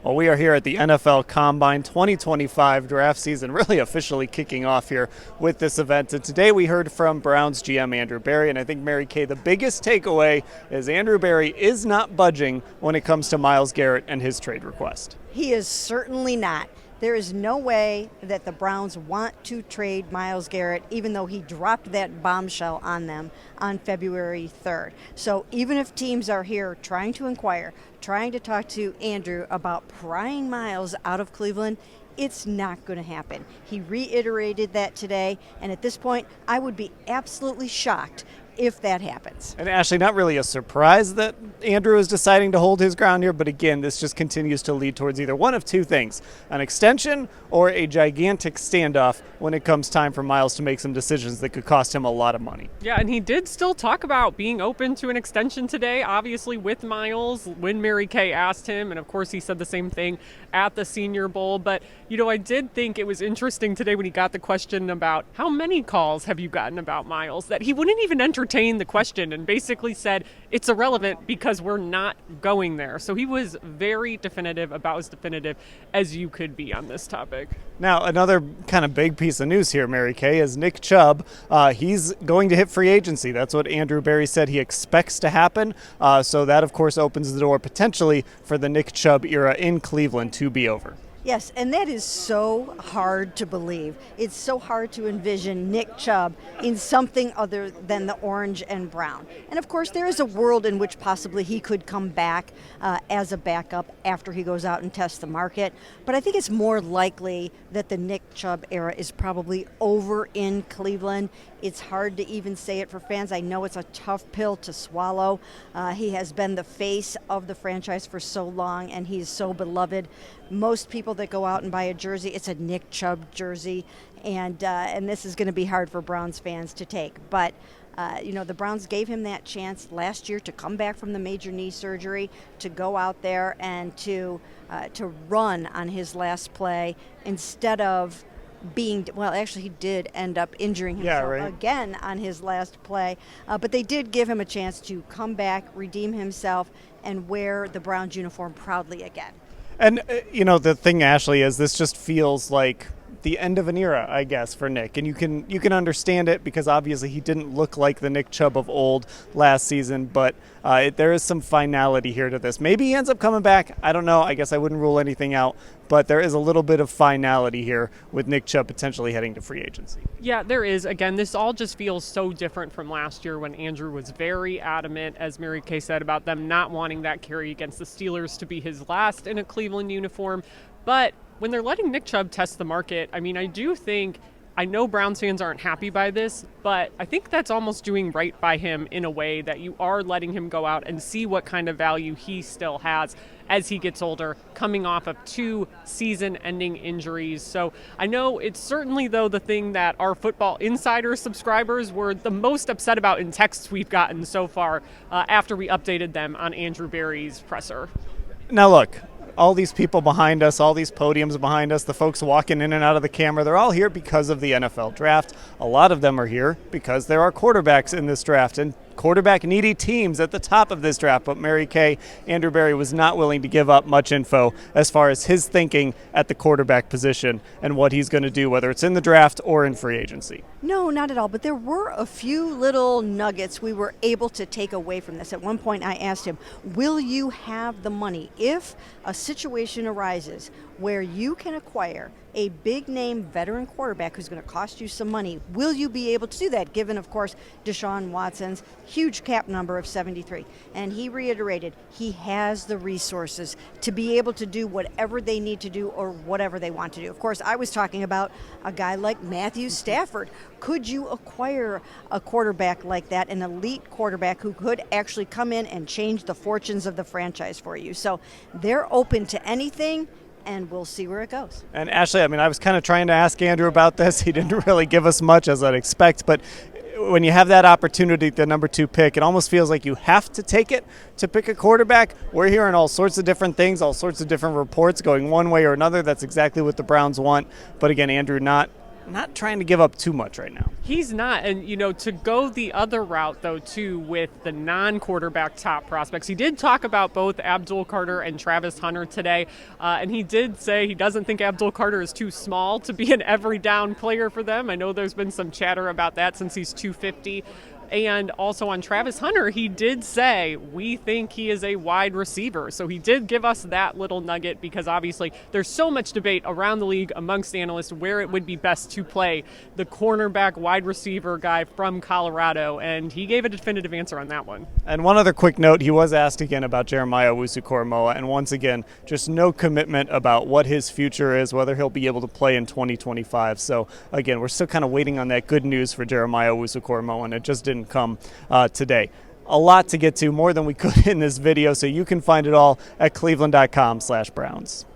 Well, we are here at the NFL Combine 2025 draft season, really officially kicking off here with this event. And today we heard from Browns GM Andrew Berry, and I think, Mary Kay, the biggest takeaway is Andrew Berry is not budging when it comes to Myles Garrett and his trade request. He is certainly not. There is no way that the Browns want to trade Myles Garrett, even though he dropped that bombshell on them on February 3rd. So even if teams are here trying to inquire, trying to talk to Andrew about prying Myles out of Cleveland, it's not going to happen. He reiterated that today, and at this point, I would be absolutely shocked if that happens. And Ashley, not really a surprise that Andrew is deciding to hold his ground here, but again, this just continues to lead towards either one of two things, an extension or a gigantic standoff when it comes time for Myles to make some decisions that could cost him a lot of money. Yeah, and he did still talk about being open to an extension today, obviously with Myles, when Mary Kay asked him, and of course he said the same thing at the Senior Bowl. But, you know, I did think it was interesting today when he got the question about how many calls have you gotten about Myles, that he wouldn't even entertain the question and basically said it's irrelevant because we're not going there. So he was very definitive, about as definitive as you could be on this topic. Now, another kind of big piece of news here, Mary Kay, is Nick Chubb. He's going to hit free agency. That's what Andrew Berry said he expects to happen. So that, of course, opens the door potentially for the Nick Chubb era in Cleveland to be over. Yes, and that is so hard to believe. It's so hard to envision Nick Chubb in something other than the orange and brown. And of course, there is a world in which possibly he could come back as a backup after he goes out and tests the market. But I think it's more likely that the Nick Chubb era is probably over in Cleveland. It's hard to even say it for fans. I know it's a tough pill to swallow. He has been the face of the franchise for so long, and he's so beloved. Most people that go out and buy a jersey, it's a Nick Chubb jersey, and this is going to be hard for Browns fans to take. But the Browns gave him that chance last year to come back from the major knee surgery, to go out there and to run on his last play instead of actually he did end up injuring himself again on his last play, but they did give him a chance to come back, redeem himself, and wear the Browns uniform proudly again. And, the thing, Ashley, is this just feels like the end of an era, I guess, for Nick. And you can understand it because obviously he didn't look like the Nick Chubb of old last season, but there is some finality here to this. Maybe he ends up coming back. I don't know. I guess I wouldn't rule anything out, but there is a little bit of finality here with Nick Chubb potentially heading to free agency. Yeah, there is. Again, this all just feels so different from last year when Andrew was very adamant, as Mary Kay said, about them not wanting that carry against the Steelers to be his last in a Cleveland uniform. But when they're letting Nick Chubb test the market, I know Browns fans aren't happy by this, but I think that's almost doing right by him in a way that you are letting him go out and see what kind of value he still has as he gets older, coming off of 2 season-ending injuries. So I know it's certainly, though, the thing that our Football Insider subscribers were the most upset about in texts we've gotten so far after we updated them on Andrew Berry's presser. Now, look. All these people behind us, all these podiums behind us, the folks walking in and out of the camera, they're all here because of the NFL draft. A lot of them are here because there are quarterbacks in this draft and quarterback-needy teams at the top of this draft. But Mary Kay, Andrew Berry was not willing to give up much info as far as his thinking at the quarterback position and what he's going to do, whether it's in the draft or in free agency. No, not at all. But there were a few little nuggets we were able to take away from this. At one point, I asked him, will you have the money if a situation arises where you can acquire a big-name veteran quarterback who's going to cost you some money? Will you be able to do that, given, of course, Deshaun Watson's huge cap number of 73? And he reiterated he has the resources to be able to do whatever they need to do or whatever they want to do. Of course, I was talking about a guy like Matthew Stafford. Could you acquire a quarterback like that, an elite quarterback who could actually come in and change the fortunes of the franchise for you? So they're open to anything, and we'll see where it goes. And Ashley, I was kind of trying to ask Andrew about this. He didn't really give us much, as I'd expect, but when you have that opportunity, the number 2 pick, it almost feels like you have to take it to pick a quarterback. We're hearing all sorts of different things, all sorts of different reports going one way or another. That's exactly what the Browns want. But again, Andrew not not trying to give up too much right now. He's not. And, to go the other route, though, too, with the non-quarterback top prospects, he did talk about both Abdul Carter and Travis Hunter today. And he did say he doesn't think Abdul Carter is too small to be an every down player for them. I know there's been some chatter about that since he's 250. And also on Travis Hunter, he did say, we think he is a wide receiver. So he did give us that little nugget because obviously there's so much debate around the league amongst analysts where it would be best to play the cornerback wide receiver guy from Colorado. And he gave a definitive answer on that one. And one other quick note, he was asked again about Jeremiah Owusu-Koramoah. And once again, just no commitment about what his future is, whether he'll be able to play in 2025. So again, we're still kind of waiting on that good news for Jeremiah Owusu-Koramoah, and it just didn't come today. A lot to get to, more than we could in this video, so you can find it all at cleveland.com/Browns.